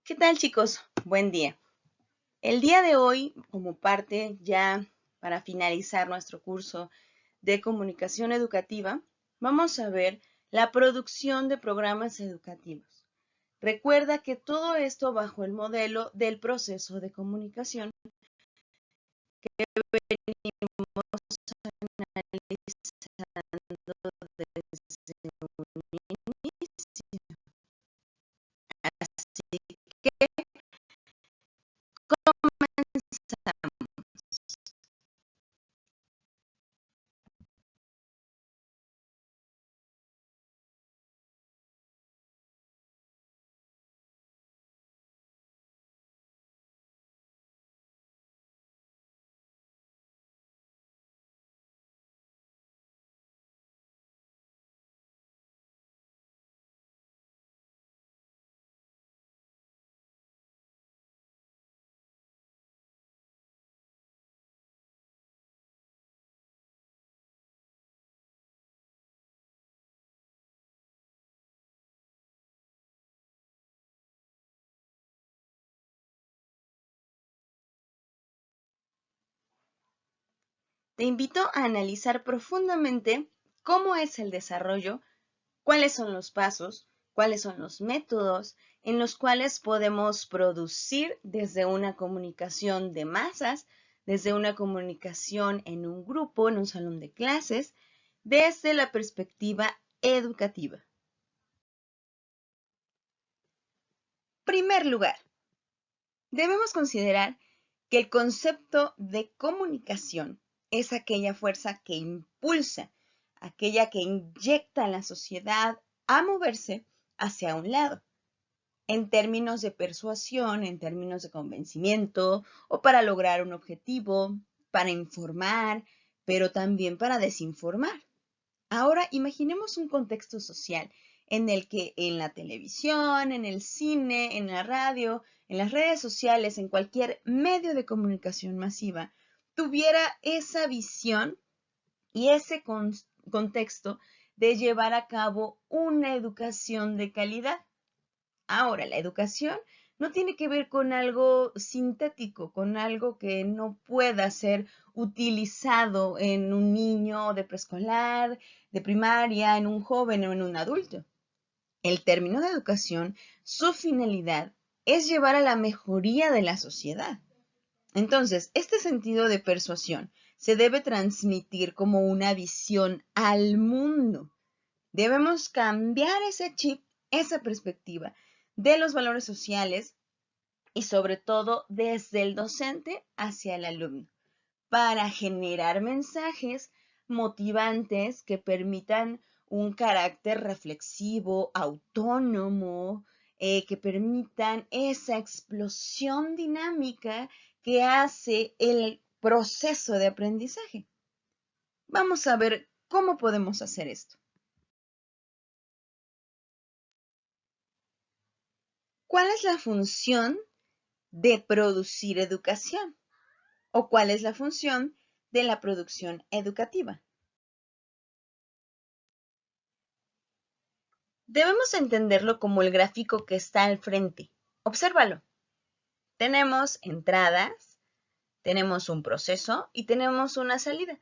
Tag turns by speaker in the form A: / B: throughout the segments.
A: ¿Qué tal, chicos? Buen día. El día de hoy, como parte ya para finalizar nuestro curso de comunicación educativa, vamos a ver la producción de programas educativos. Recuerda que todo esto bajo el modelo del proceso de comunicación que venimos analizando desde un inicio. Así que comenzamos. Te invito a analizar profundamente cómo es el desarrollo, cuáles son los pasos, cuáles son los métodos en los cuales podemos producir desde una comunicación de masas, desde una comunicación en un grupo, en un salón de clases, desde la perspectiva educativa. Primer lugar, debemos considerar que el concepto de comunicación es aquella fuerza que impulsa, aquella que inyecta a la sociedad a moverse hacia un lado, en términos de persuasión, en términos de convencimiento o para lograr un objetivo, para informar, pero también para desinformar. Ahora imaginemos un contexto social en el que en la televisión, en el cine, en la radio, en las redes sociales, en cualquier medio de comunicación masiva, tuviera esa visión y ese contexto de llevar a cabo una educación de calidad. Ahora, la educación no tiene que ver con algo sintético, con algo que no pueda ser utilizado en un niño de preescolar, de primaria, en un joven o en un adulto. El término de educación, su finalidad es llevar a la mejoría de la sociedad. Entonces, este sentido de persuasión se debe transmitir como una visión al mundo. Debemos cambiar ese chip, esa perspectiva de los valores sociales y sobre todo desde el docente hacia el alumno para generar mensajes motivantes que permitan un carácter reflexivo, autónomo, que permitan esa explosión dinámica que hace el proceso de aprendizaje. Vamos a ver cómo podemos hacer esto. ¿Cuál es la función de producir educación? ¿O cuál es la función de la producción educativa? Debemos entenderlo como el gráfico que está al frente. Obsérvalo. Tenemos entradas, tenemos un proceso y tenemos una salida.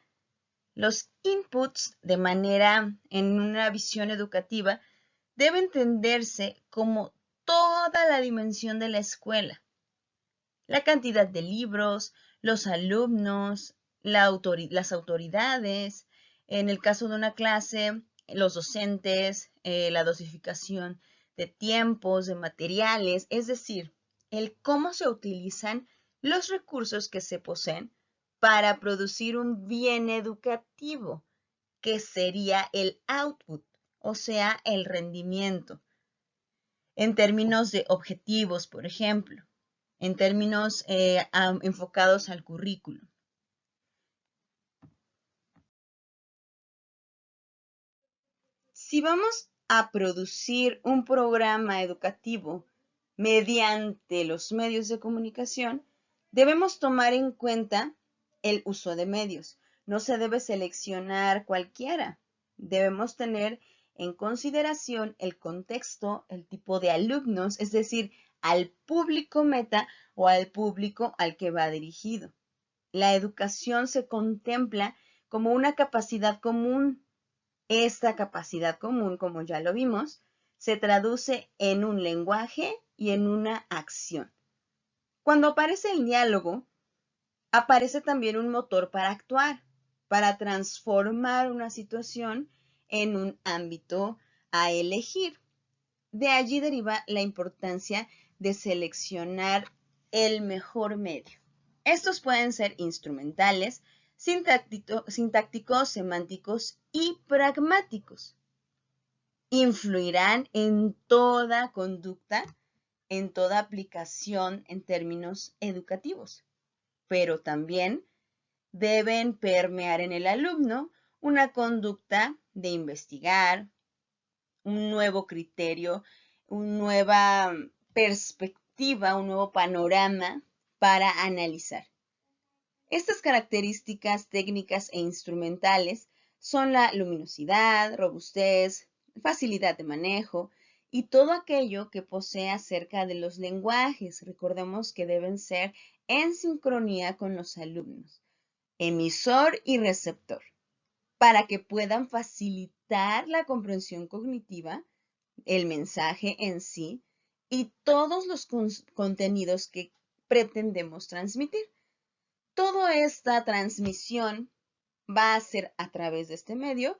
A: Los inputs en una visión educativa debe entenderse como toda la dimensión de la escuela. La cantidad de libros, los alumnos, las autoridades, en el caso de una clase, los docentes, la dosificación de tiempos, de materiales, es decir, el cómo se utilizan los recursos que se poseen para producir un bien educativo, que sería el output, o sea, el rendimiento, en términos de objetivos, por ejemplo, en términos enfocados al currículo. Si vamos a producir un programa educativo mediante los medios de comunicación, debemos tomar en cuenta el uso de medios. No se debe seleccionar cualquiera. Debemos tener en consideración el contexto, el tipo de alumnos, es decir, al público meta o al público al que va dirigido. La educación se contempla como una capacidad común. Esta capacidad común, como ya lo vimos, se traduce en un lenguaje y en una acción. Cuando aparece el diálogo, aparece también un motor para actuar, para transformar una situación en un ámbito a elegir. De allí deriva la importancia de seleccionar el mejor medio. Estos pueden ser instrumentales, sintácticos, semánticos y pragmáticos. Influirán en toda conducta, en toda aplicación en términos educativos, pero también deben permear en el alumno una conducta de investigar, un nuevo criterio, una nueva perspectiva, un nuevo panorama para analizar. Estas características técnicas e instrumentales son la luminosidad, robustez, facilidad de manejo y todo aquello que posee acerca de los lenguajes. Recordemos que deben ser en sincronía con los alumnos, emisor y receptor, para que puedan facilitar la comprensión cognitiva, el mensaje en sí y todos los contenidos que pretendemos transmitir. Toda esta transmisión va a ser a través de este medio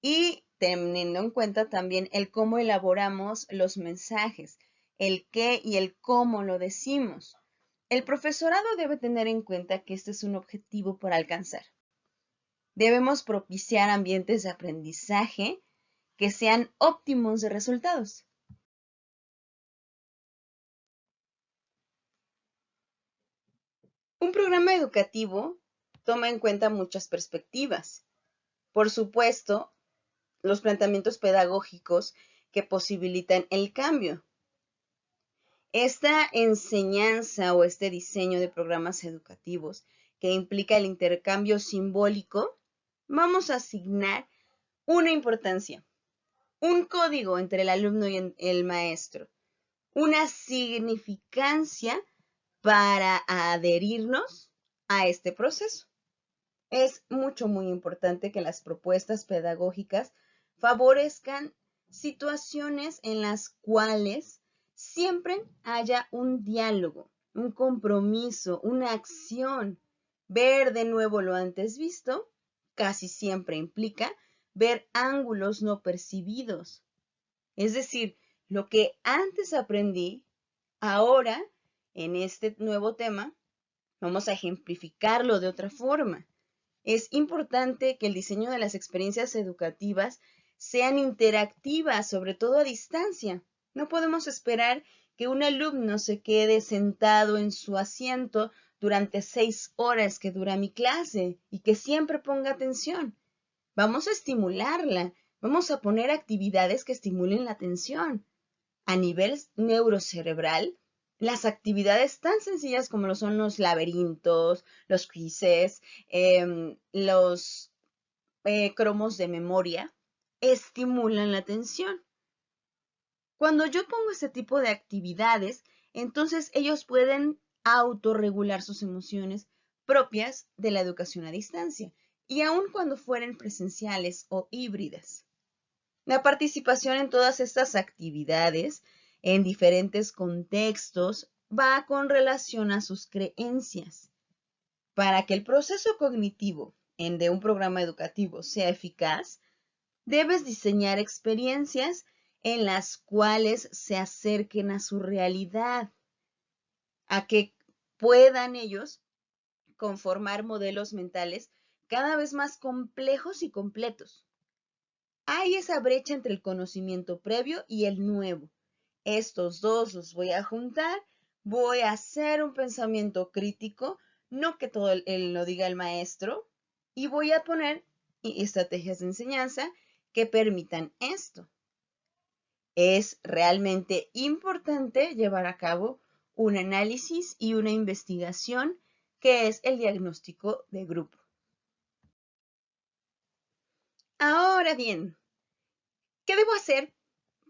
A: y teniendo en cuenta también el cómo elaboramos los mensajes, el qué y el cómo lo decimos. El profesorado debe tener en cuenta que este es un objetivo por alcanzar. Debemos propiciar ambientes de aprendizaje que sean óptimos de resultados. Un programa educativo toma en cuenta muchas perspectivas. Por supuesto, los planteamientos pedagógicos que posibilitan el cambio. Esta enseñanza o este diseño de programas educativos que implica el intercambio simbólico, vamos a asignar una importancia, un código entre el alumno y el maestro, una significancia para adherirnos a este proceso. Es muy importante que las propuestas pedagógicas favorezcan situaciones en las cuales siempre haya un diálogo, un compromiso, una acción. Ver de nuevo lo antes visto casi siempre implica ver ángulos no percibidos. Es decir, lo que antes aprendí, ahora en este nuevo tema, vamos a ejemplificarlo de otra forma. Es importante que el diseño de las experiencias educativas sean interactivas, sobre todo a distancia. No podemos esperar que un alumno se quede sentado en su asiento durante 6 horas que dura mi clase y que siempre ponga atención. Vamos a estimularla, vamos a poner actividades que estimulen la atención. A nivel neurocerebral, las actividades tan sencillas como lo son los laberintos, los quizzes, los cromos de memoria, estimulan la atención. Cuando yo pongo este tipo de actividades, entonces ellos pueden autorregular sus emociones propias de la educación a distancia, y aun cuando fueren presenciales o híbridas. La participación en todas estas actividades en diferentes contextos va con relación a sus creencias. Para que el proceso cognitivo de un programa educativo sea eficaz, debes diseñar experiencias en las cuales se acerquen a su realidad, a que puedan ellos conformar modelos mentales cada vez más complejos y completos. Hay esa brecha entre el conocimiento previo y el nuevo. Estos dos los voy a juntar, voy a hacer un pensamiento crítico, no que todo lo diga el maestro, y voy a poner estrategias de enseñanza que permitan esto. Es realmente importante llevar a cabo un análisis y una investigación que es el diagnóstico de grupo. Ahora bien, ¿qué debo hacer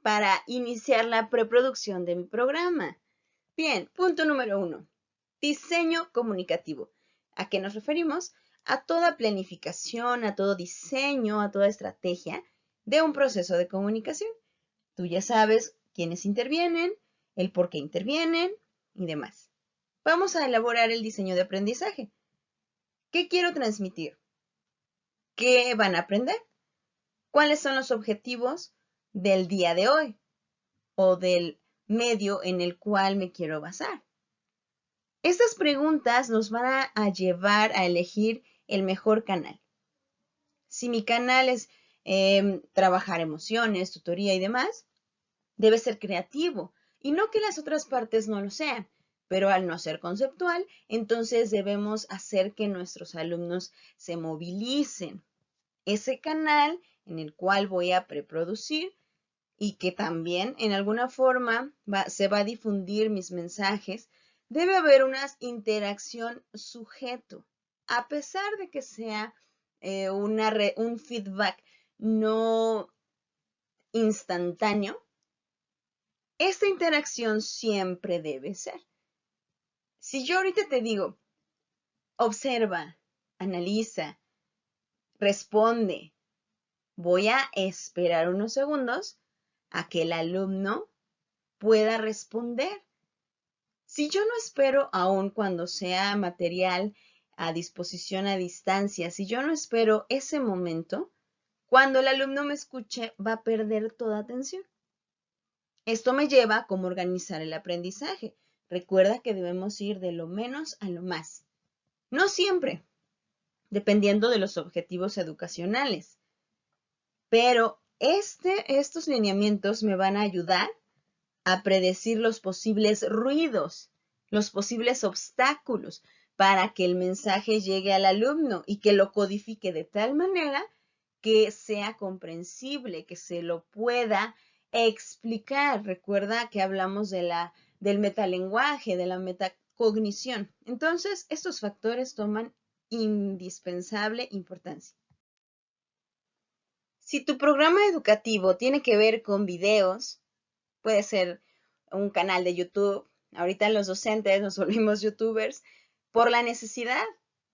A: para iniciar la preproducción de mi programa. Bien, punto número 1. Diseño comunicativo. ¿A qué nos referimos? A toda planificación, a todo diseño, a toda estrategia de un proceso de comunicación. Tú ya sabes quiénes intervienen, el por qué intervienen y demás. Vamos a elaborar el diseño de aprendizaje. ¿Qué quiero transmitir? ¿Qué van a aprender? ¿Cuáles son los objetivos del día de hoy o del medio en el cual me quiero basar? Estas preguntas nos van a llevar a elegir el mejor canal. Si mi canal es trabajar emociones, tutoría y demás, debe ser creativo y no que las otras partes no lo sean, pero al no ser conceptual, entonces debemos hacer que nuestros alumnos se movilicen. Ese canal en el cual voy a preproducir y que también en alguna forma se va a difundir mis mensajes, debe haber una interacción sujeto, a pesar de que sea un feedback no instantáneo. Esta interacción siempre debe ser. Si yo ahorita te digo, observa, analiza, responde, voy a esperar unos segundos a que el alumno pueda responder. Si yo no espero aún cuando sea material a disposición a distancia, si yo no espero ese momento, cuando el alumno me escuche va a perder toda atención. Esto me lleva a cómo organizar el aprendizaje. Recuerda que debemos ir de lo menos a lo más. No siempre, dependiendo de los objetivos educacionales. Pero estos lineamientos me van a ayudar a predecir los posibles ruidos, los posibles obstáculos para que el mensaje llegue al alumno y que lo codifique de tal manera que sea comprensible, que se lo pueda explicar. Recuerda que hablamos del metalenguaje, de la metacognición. Entonces, estos factores toman indispensable importancia. Si tu programa educativo tiene que ver con videos, puede ser un canal de YouTube. Ahorita los docentes nos volvimos youtubers por la necesidad,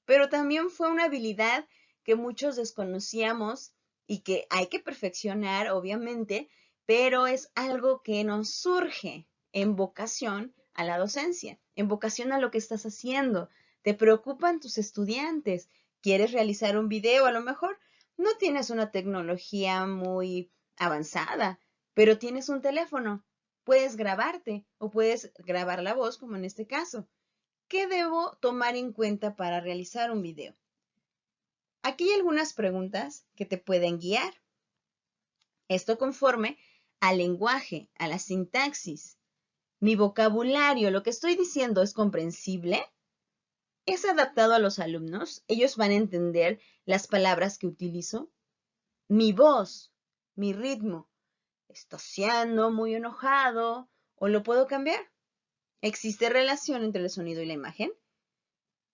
A: pero también fue una habilidad que muchos desconocíamos y que hay que perfeccionar, obviamente, pero es algo que nos surge en vocación a la docencia, en vocación a lo que estás haciendo. Te preocupan tus estudiantes, quieres realizar un video, a lo mejor no tienes una tecnología muy avanzada, pero tienes un teléfono, puedes grabarte o puedes grabar la voz, como en este caso. ¿Qué debo tomar en cuenta para realizar un video? Aquí hay algunas preguntas que te pueden guiar. Esto conforme al lenguaje, a la sintaxis. Mi vocabulario, lo que estoy diciendo, ¿es comprensible? ¿Es adaptado a los alumnos? ¿Ellos van a entender las palabras que utilizo? Mi voz, mi ritmo. ¿Estoy siendo muy enojado o lo puedo cambiar? ¿Existe relación entre el sonido y la imagen?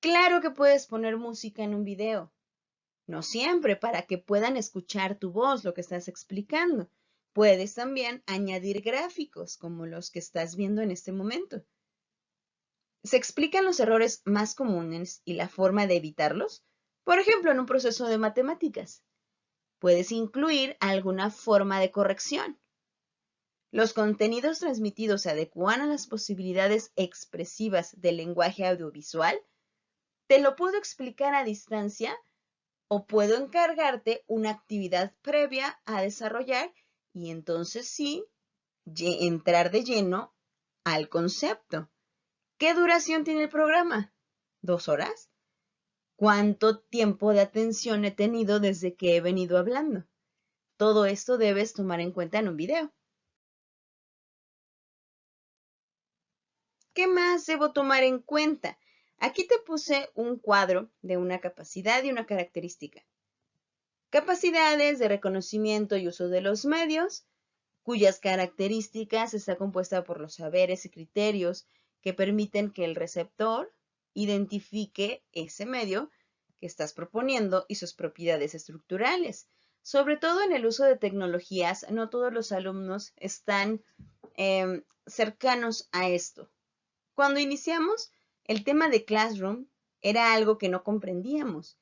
A: Claro que puedes poner música en un video. No siempre, para que puedan escuchar tu voz, lo que estás explicando. Puedes también añadir gráficos, como los que estás viendo en este momento. Se explican los errores más comunes y la forma de evitarlos. Por ejemplo, en un proceso de matemáticas. Puedes incluir alguna forma de corrección. Los contenidos transmitidos se adecuan a las posibilidades expresivas del lenguaje audiovisual. ¿Te lo puedo explicar a distancia o puedo encargarte una actividad previa a desarrollar y entonces sí, entrar de lleno al concepto? ¿Qué duración tiene el programa? ¿2 horas? ¿Cuánto tiempo de atención he tenido desde que he venido hablando? Todo esto debes tomar en cuenta en un video. ¿Qué más debo tomar en cuenta? Aquí te puse un cuadro de una capacidad y una característica. Capacidades de reconocimiento y uso de los medios, cuyas características está compuesta por los saberes y criterios que permiten que el receptor identifique ese medio que estás proponiendo y sus propiedades estructurales. sobre todo en el uso de tecnologías, no todos los alumnos están cercanos a esto. Cuando iniciamos, el tema de Classroom era algo que no comprendíamos.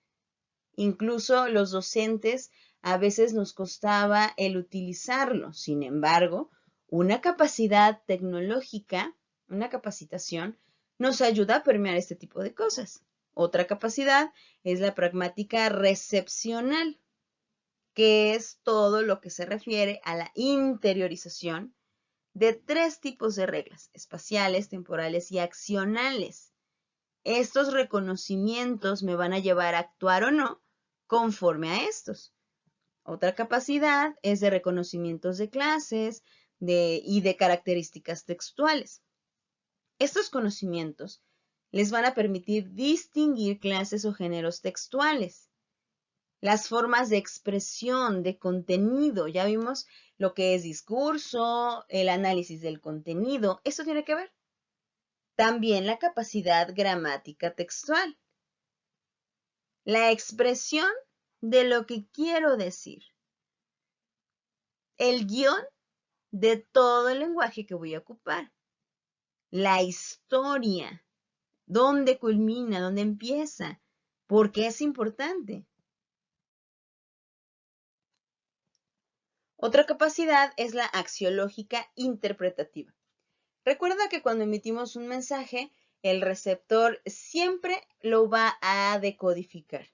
A: Incluso los docentes a veces nos costaba el utilizarlo. Sin embargo, una capacidad tecnológica, una capacitación, nos ayuda a permear este tipo de cosas. Otra capacidad es la pragmática recepcional, que es todo lo que se refiere a la interiorización de 3 tipos de reglas: espaciales, temporales y accionales. Estos reconocimientos me van a llevar a actuar o no conforme a estos. Otra capacidad es de reconocimientos de clases y de características textuales. Estos conocimientos les van a permitir distinguir clases o géneros textuales. Las formas de expresión, de contenido, ya vimos lo que es discurso, el análisis del contenido, esto tiene que ver. También la capacidad gramática textual. La expresión de lo que quiero decir. El guión de todo el lenguaje que voy a ocupar. La historia. ¿Dónde culmina? ¿Dónde empieza? ¿Por qué es importante? Otra capacidad es la axiológica interpretativa. Recuerda que cuando emitimos un mensaje, el receptor siempre lo va a decodificar.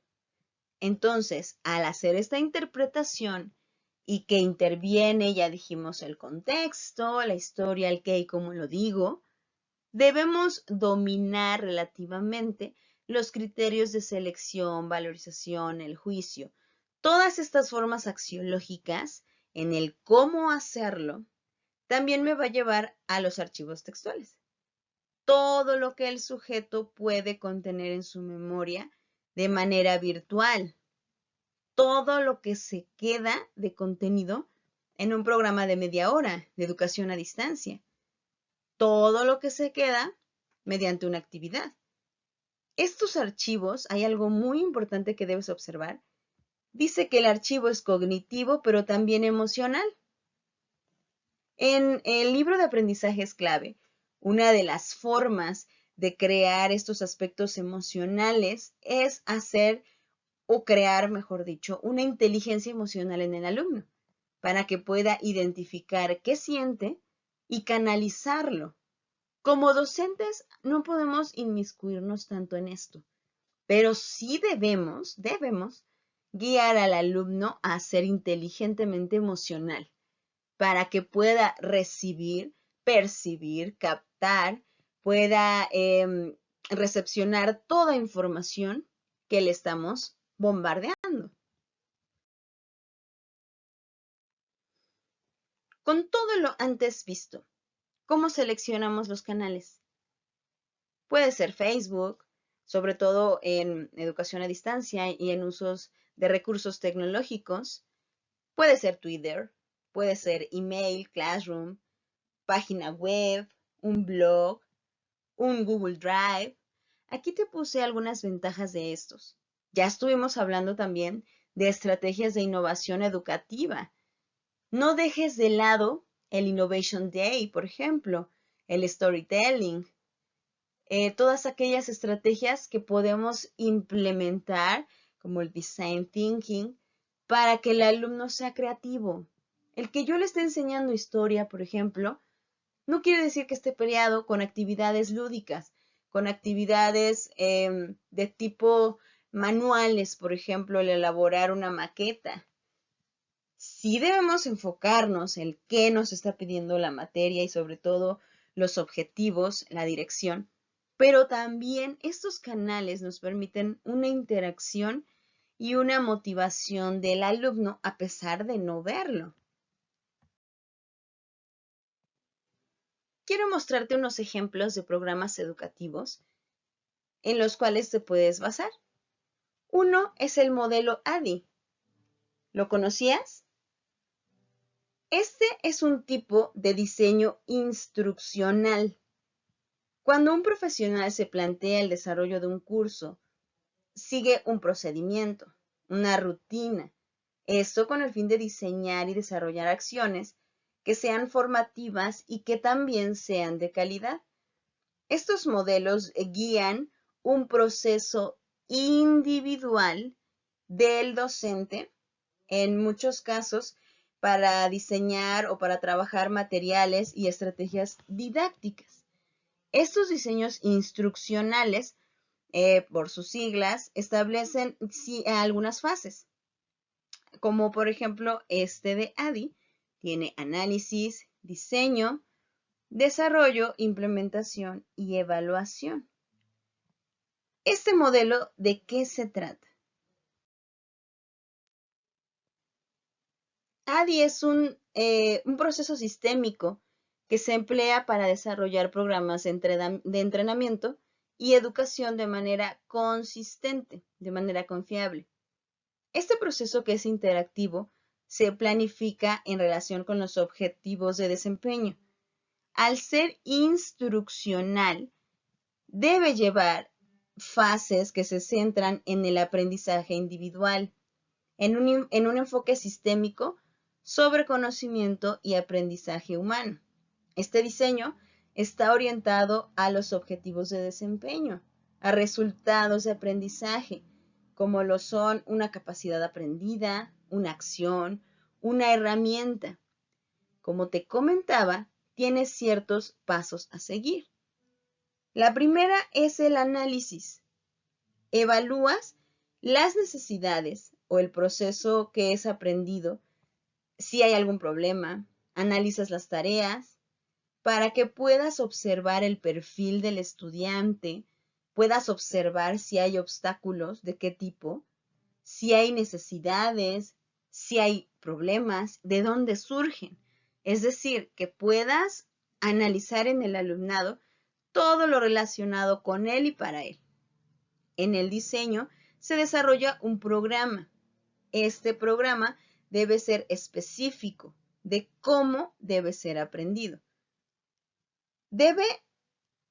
A: Entonces, al hacer esta interpretación y que interviene, ya dijimos, el contexto, la historia, el qué y cómo lo digo, debemos dominar relativamente los criterios de selección, valorización, el juicio. Todas estas formas axiológicas en el cómo hacerlo también me va a llevar a los archivos textuales. Todo lo que el sujeto puede contener en su memoria de manera virtual. Todo lo que se queda de contenido en un programa de media hora de educación a distancia. Todo lo que se queda mediante una actividad. Estos archivos, hay algo muy importante que debes observar. Dice que el archivo es cognitivo, pero también emocional. En el libro de aprendizaje clave, una de las formas de crear estos aspectos emocionales es hacer o crear, mejor dicho, una inteligencia emocional en el alumno para que pueda identificar qué siente y canalizarlo. Como docentes no podemos inmiscuirnos tanto en esto, pero sí debemos guiar al alumno a ser inteligentemente emocional para que pueda recibir, percibir, captar, pueda recepcionar toda información que le estamos bombardeando. Con todo lo antes visto, ¿cómo seleccionamos los canales? Puede ser Facebook, sobre todo en educación a distancia y en usos de recursos tecnológicos. Puede ser Twitter, puede ser email, Classroom, página web, un blog, un Google Drive. Aquí te puse algunas ventajas de estos. Ya estuvimos hablando también de estrategias de innovación educativa. No dejes de lado el Innovation Day, por ejemplo, el storytelling, todas aquellas estrategias que podemos implementar, como el design thinking, para que el alumno sea creativo. El que yo le esté enseñando historia, por ejemplo, no quiere decir que esté peleado con actividades lúdicas, con actividades de tipo manuales, por ejemplo, el elaborar una maqueta. Sí debemos enfocarnos en qué nos está pidiendo la materia y sobre todo los objetivos, la dirección, pero también estos canales nos permiten una interacción y una motivación del alumno a pesar de no verlo. Quiero mostrarte unos ejemplos de programas educativos en los cuales te puedes basar. Uno es el modelo ADI. ¿Lo conocías? Este es un tipo de diseño instruccional. Cuando un profesional se plantea el desarrollo de un curso, sigue un procedimiento, una rutina. Esto con el fin de diseñar y desarrollar acciones que sean formativas y que también sean de calidad. Estos modelos guían un proceso individual del docente, en muchos casos, para diseñar o para trabajar materiales y estrategias didácticas. Estos diseños instruccionales, por sus siglas, establecen algunas fases, como por ejemplo este de ADDIE, tiene análisis, diseño, desarrollo, implementación y evaluación. ¿Este modelo de qué se trata? ADDIE es un proceso sistémico que se emplea para desarrollar programas de entrenamiento y educación de manera consistente, de manera confiable. Este proceso, que es interactivo, se planifica en relación con los objetivos de desempeño. Al ser instruccional, debe llevar fases que se centran en el aprendizaje individual, en un enfoque sistémico sobre conocimiento y aprendizaje humano. Este diseño está orientado a los objetivos de desempeño, a resultados de aprendizaje, como lo son una capacidad aprendida, una acción, una herramienta. Como te comentaba, tiene ciertos pasos a seguir. La primera es el análisis. Evalúas las necesidades o el proceso que es aprendido, si hay algún problema, analizas las tareas para que puedas observar el perfil del estudiante, puedas observar si hay obstáculos, de qué tipo, si hay necesidades, si hay problemas, de dónde surgen. Es decir, que puedas analizar en el alumnado todo lo relacionado con él y para él. En el diseño se desarrolla un programa. Este programa debe ser específico de cómo debe ser aprendido. Debe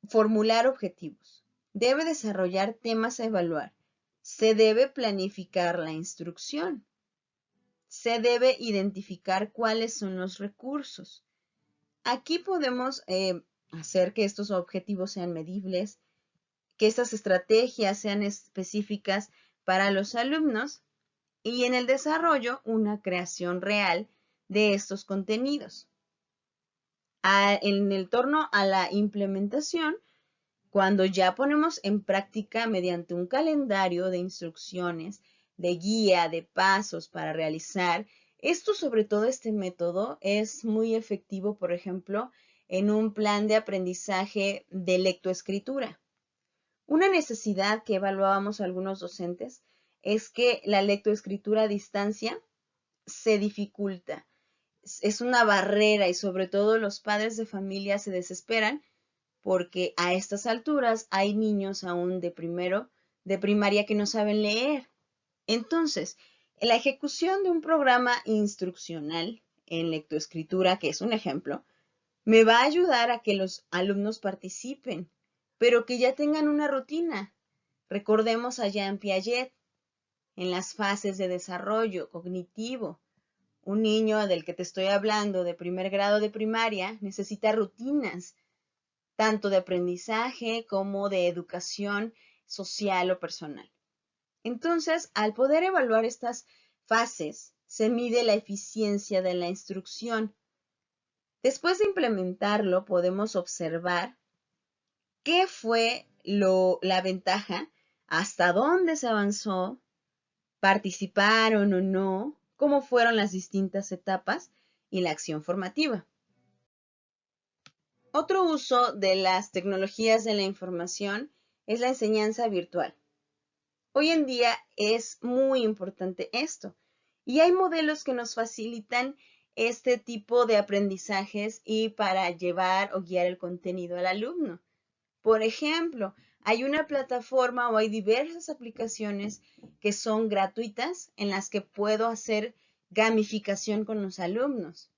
A: formular objetivos. Debe desarrollar temas a evaluar. Se debe planificar la instrucción. Se debe identificar cuáles son los recursos. Aquí podemos hacer que estos objetivos sean medibles, que estas estrategias sean específicas para los alumnos y en el desarrollo una creación real de estos contenidos. En el torno a la implementación, cuando ya ponemos en práctica mediante un calendario de instrucciones, de guía, de pasos para realizar, esto, sobre todo este método, es muy efectivo, por ejemplo, en un plan de aprendizaje de lectoescritura. Una necesidad que evaluábamos algunos docentes es que la lectoescritura a distancia se dificulta. Es una barrera y sobre todo los padres de familia se desesperan porque a estas alturas hay niños aún de primero, de primaria, que no saben leer. Entonces, la ejecución de un programa instruccional en lectoescritura, que es un ejemplo, me va a ayudar a que los alumnos participen, pero que ya tengan una rutina. Recordemos a Jean Piaget en las fases de desarrollo cognitivo. Un niño del que te estoy hablando de primer grado de primaria necesita rutinas, tanto de aprendizaje como de educación social o personal. Entonces, al poder evaluar estas fases, se mide la eficiencia de la instrucción. Después de implementarlo, podemos observar qué fue la ventaja, hasta dónde se avanzó, participaron o no, cómo fueron las distintas etapas y la acción formativa. Otro uso de las tecnologías de la información es la enseñanza virtual. Hoy en día es muy importante esto y hay modelos que nos facilitan este tipo de aprendizajes y para llevar o guiar el contenido al alumno. Por ejemplo, hay una plataforma o hay diversas aplicaciones que son gratuitas en las que puedo hacer gamificación con los alumnos.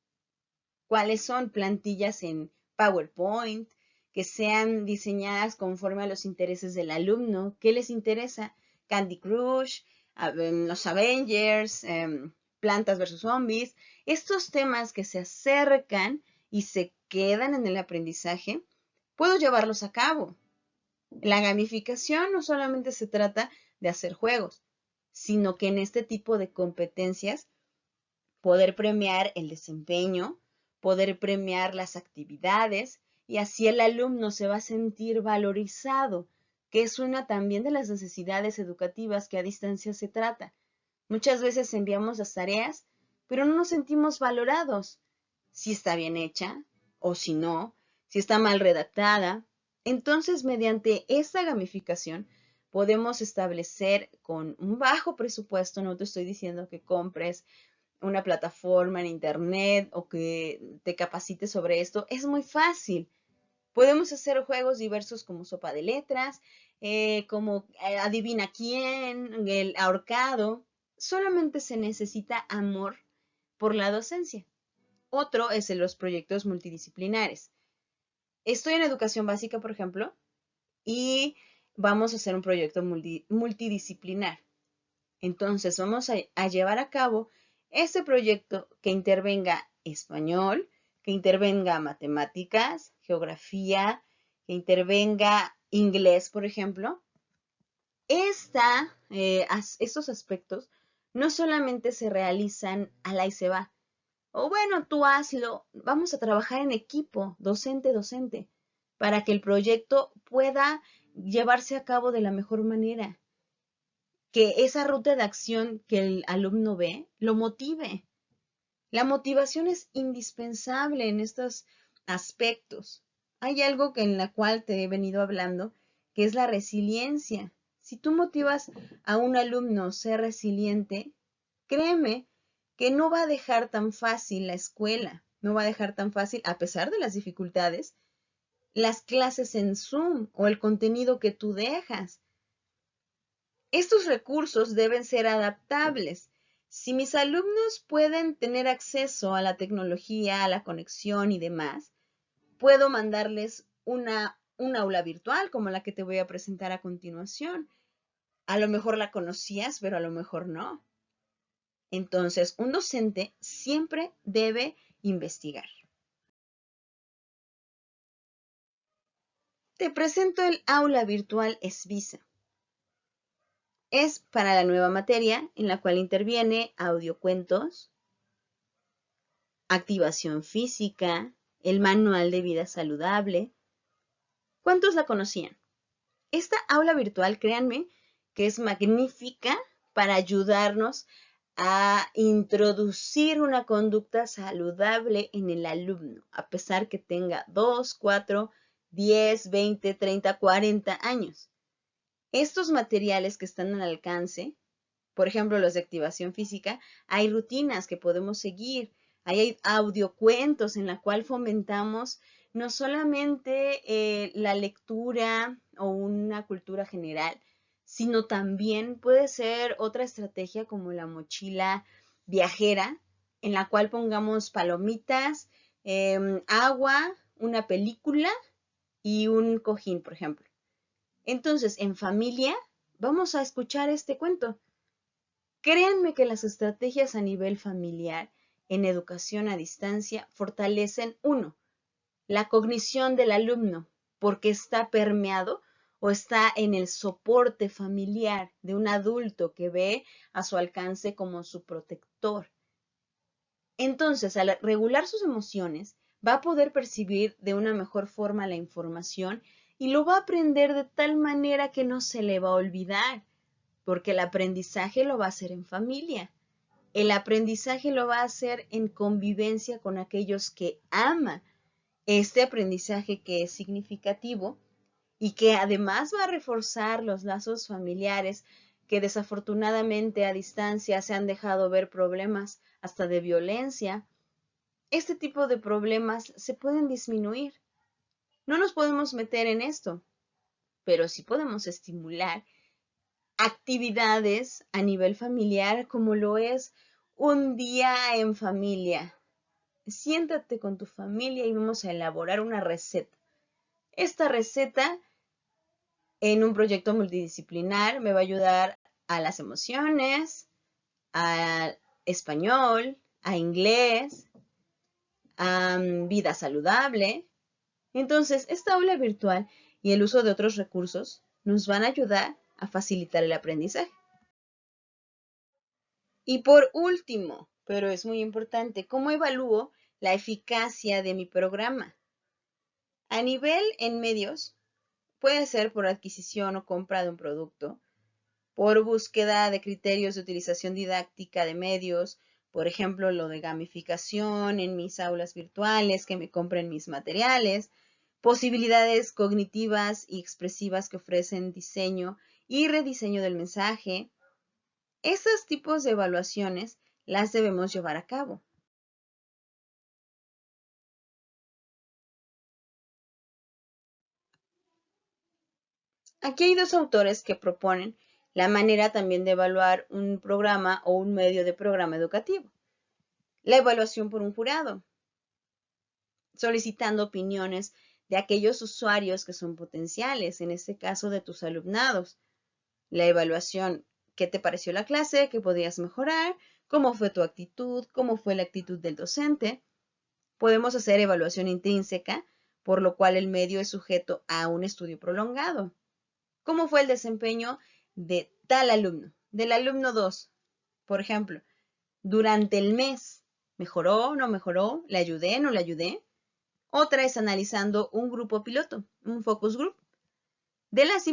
A: ¿Cuáles son? Plantillas en PowerPoint, que sean diseñadas conforme a los intereses del alumno. ¿Qué les interesa? Candy Crush, los Avengers, Plantas versus zombies, estos temas que se acercan y se quedan en el aprendizaje, puedo llevarlos a cabo. La gamificación no solamente se trata de hacer juegos, sino que en este tipo de competencias poder premiar el desempeño, poder premiar las actividades y así el alumno se va a sentir valorizado, que es una también de las necesidades educativas que a distancia se trata. Muchas veces enviamos las tareas, pero no nos sentimos valorados si está bien hecha o si no, si está mal redactada. Entonces, mediante esta gamificación, podemos establecer con un bajo presupuesto, no te estoy diciendo que compres una plataforma en internet o que te capacites sobre esto, es muy fácil. Podemos hacer juegos diversos como sopa de letras, como adivina quién, el ahorcado. Solamente se necesita amor por la docencia. Otro es en los proyectos multidisciplinares. Estoy en educación básica, por ejemplo, y vamos a hacer un proyecto multidisciplinar. Entonces vamos a llevar a cabo este proyecto que intervenga español, que intervenga matemáticas, geografía, que intervenga inglés, por ejemplo. Estos aspectos no solamente se realizan a la y se va, o bueno, tú hazlo, vamos a trabajar en equipo, docente, para que el proyecto pueda llevarse a cabo de la mejor manera, que esa ruta de acción que el alumno ve lo motive. La motivación es indispensable en estos aspectos. Hay algo en la cual te he venido hablando, que es la resiliencia. Si tú motivas a un alumno a ser resiliente, créeme que no va a dejar tan fácil la escuela, no va a dejar tan fácil, a pesar de las dificultades, las clases en Zoom o el contenido que tú dejas. Estos recursos deben ser adaptables. Si mis alumnos pueden tener acceso a la tecnología, a la conexión y demás, puedo mandarles un aula virtual como la que te voy a presentar a continuación. A lo mejor la conocías, pero a lo mejor no. Entonces, un docente siempre debe investigar. Te presento el aula virtual Esvisa. Es para la nueva materia en la cual interviene audiocuentos, activación física, el manual de vida saludable. ¿Cuántos la conocían? Esta aula virtual, créanme, que es magnífica para ayudarnos a introducir una conducta saludable en el alumno, a pesar que tenga 2, 4, 10, 20, 30, 40 años. Estos materiales que están al alcance, por ejemplo, los de activación física, hay rutinas que podemos seguir, hay audiocuentos en la cual fomentamos no solamente la lectura o una cultura general, sino también puede ser otra estrategia como la mochila viajera, en la cual pongamos palomitas, agua, una película y un cojín, por ejemplo. Entonces, en familia, vamos a escuchar este cuento. Créanme que las estrategias a nivel familiar en educación a distancia fortalecen, uno, la cognición del alumno, porque está permeado o está en el soporte familiar de un adulto que ve a su alcance como su protector. Entonces, al regular sus emociones, va a poder percibir de una mejor forma la información y lo va a aprender de tal manera que no se le va a olvidar, porque el aprendizaje lo va a hacer en familia. El aprendizaje lo va a hacer en convivencia con aquellos que ama. Este aprendizaje que es significativo y que además va a reforzar los lazos familiares que desafortunadamente a distancia se han dejado ver problemas hasta de violencia. Este tipo de problemas se pueden disminuir. No nos podemos meter en esto, pero sí podemos estimular actividades a nivel familiar como lo es un día en familia. Siéntate con tu familia y vamos a elaborar una receta. Esta receta en un proyecto multidisciplinar me va a ayudar a las emociones, a español, a inglés, a vida saludable. Entonces, esta aula virtual y el uso de otros recursos nos van a ayudar a facilitar el aprendizaje. Y por último, pero es muy importante, ¿cómo evalúo la eficacia de mi programa? A nivel en medios, puede ser por adquisición o compra de un producto, por búsqueda de criterios de utilización didáctica de medios, por ejemplo, lo de gamificación en mis aulas virtuales, que me compren mis materiales, posibilidades cognitivas y expresivas que ofrecen diseño y rediseño del mensaje. Esos tipos de evaluaciones las debemos llevar a cabo. Aquí hay dos autores que proponen la manera también de evaluar un programa o un medio de programa educativo. La evaluación por un jurado, solicitando opiniones de aquellos usuarios que son potenciales, en este caso de tus alumnados. La evaluación, ¿qué te pareció la clase? ¿Qué podías mejorar? ¿Cómo fue tu actitud? ¿Cómo fue la actitud del docente? Podemos hacer evaluación intrínseca, por lo cual el medio es sujeto a un estudio prolongado. ¿Cómo fue el desempeño de tal alumno? Del alumno 2, por ejemplo, durante el mes. ¿Mejoró? ¿No mejoró? ¿Le ayudé? ¿No le ayudé? Otra es analizando un grupo piloto, un focus group, de las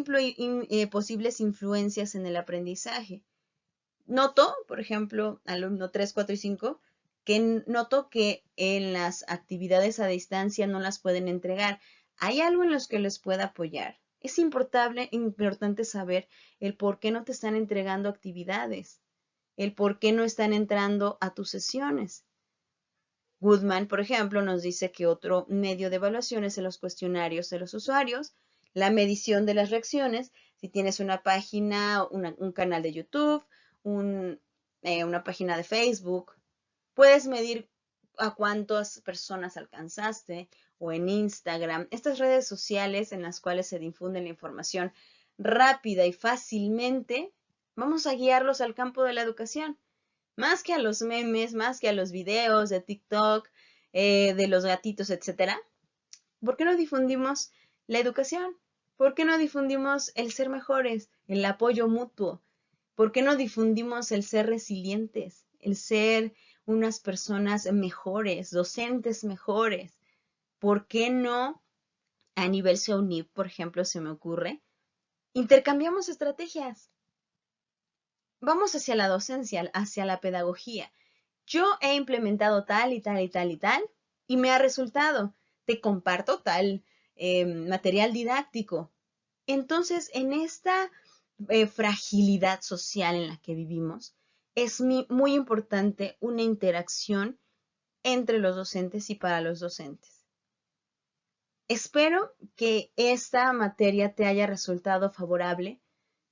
A: posibles influencias en el aprendizaje. Noto, por ejemplo, alumno 3, 4 y 5, que noto que en las actividades a distancia no las pueden entregar. ¿Hay algo en los que les pueda apoyar? Es importante saber el por qué no te están entregando actividades, el por qué no están entrando a tus sesiones. Goodman, por ejemplo, nos dice que otro medio de evaluación es en los cuestionarios de los usuarios, la medición de las reacciones, si tienes una página, un canal de YouTube, una página de Facebook, puedes medir a cuántas personas alcanzaste o en Instagram, estas redes sociales en las cuales se difunde la información rápida y fácilmente, vamos a guiarlos al campo de la educación. Más que a los memes, más que a los videos de TikTok, de los gatitos, etcétera. ¿Por qué no difundimos la educación? ¿Por qué no difundimos el ser mejores, el apoyo mutuo? ¿Por qué no difundimos el ser resilientes, el ser unas personas mejores, docentes mejores? ¿Por qué no a nivel SEUNIP, por ejemplo, se me ocurre, intercambiamos estrategias? Vamos hacia la docencia, hacia la pedagogía. Yo he implementado tal y tal y tal y tal y me ha resultado. Te comparto tal material didáctico. Entonces, en esta fragilidad social en la que vivimos, es muy importante una interacción entre los docentes y para los docentes. Espero que esta materia te haya resultado favorable,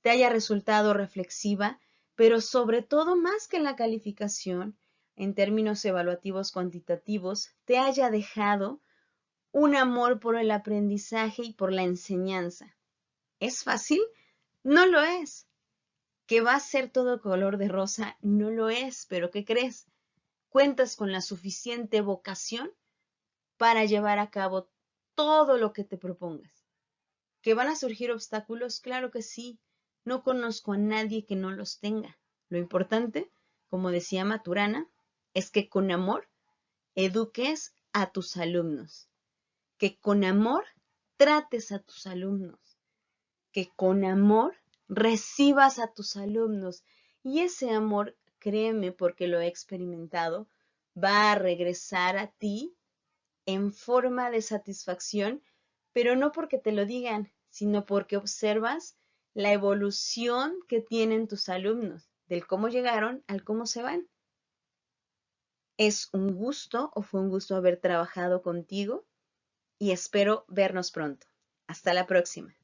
A: te haya resultado reflexiva, pero sobre todo más que en la calificación, en términos evaluativos cuantitativos, te haya dejado un amor por el aprendizaje y por la enseñanza. ¿Es fácil? No lo es. ¿Que va a ser todo color de rosa? No lo es, pero ¿qué crees? Cuentas con la suficiente vocación para llevar a cabo todo lo que te propongas. ¿Que van a surgir obstáculos? Claro que sí. No conozco a nadie que no los tenga. Lo importante, como decía Maturana, es que con amor eduques a tus alumnos, que con amor trates a tus alumnos, que con amor recibas a tus alumnos. Y ese amor, créeme porque lo he experimentado, va a regresar a ti en forma de satisfacción, pero no porque te lo digan, sino porque observas la evolución que tienen tus alumnos, del cómo llegaron al cómo se van. Es un gusto o fue un gusto haber trabajado contigo y espero vernos pronto. Hasta la próxima.